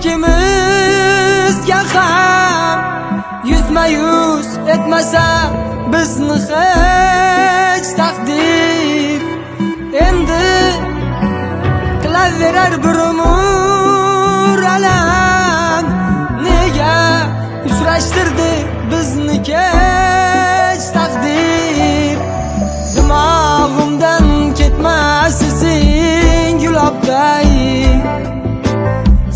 ikkimizga ham yuzma yuz etmasa bizni hech taqdir. Endi qilaverar bir umr alam, nega uchrashtirdi bizni kech taqdir. Dimog'imdan ketmas izing gulobday,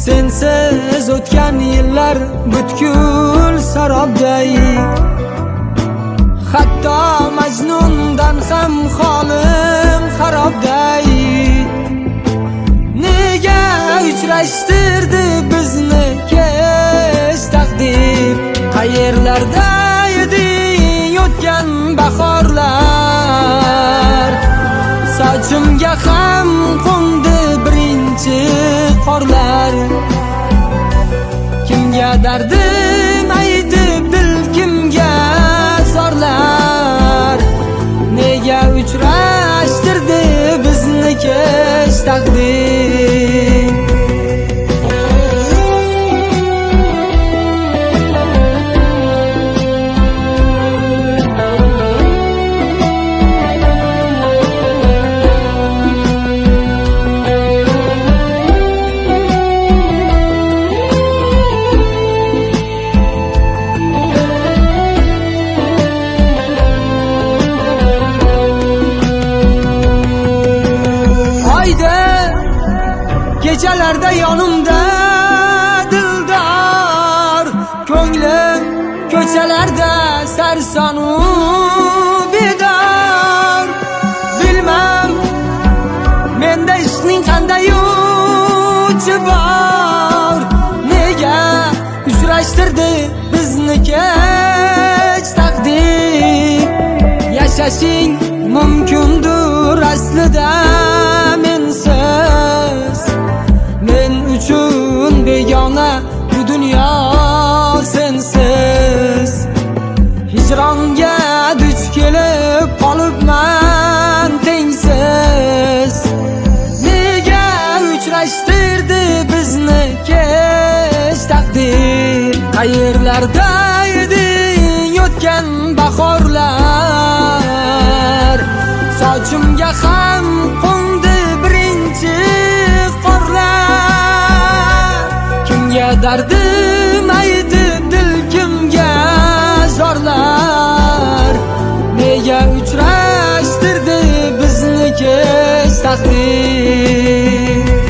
sensiz o'tgan yillar butkul sarobday. Hatto Majnundan ham holim xarobday. Nega uchrashtirdi bizni kech taqdir. Qayerlarda eding o'tgan bahorlar, sochimga ham qo'ndi birinchi qorlar. Kimga dardim aytib dil kimga zorlar. Nega uchrashtirdi bizni kech taqdir. Kechalarda yonimda dildor, ko'nglim ko'chalarda sarsonu bedor. Bilmam menda ishning qanday uchi bor. Nega uchrashtirdi bizni kech taqdir. Yashashing mumkindir aslida mensiz, men uchun begona bu dunyo sensiz. Hijronga duch kelib qolibman tengsiz. Nega uchrashtirdi bizni kech taqdir. Qayerlarda eding o'tgan bahorlar, sochimga ham qo'ndi birinchi qorlar. Kimga dardim aytib dil kimga zorlar. Nega uchrashtirdi bizni kech taqdir.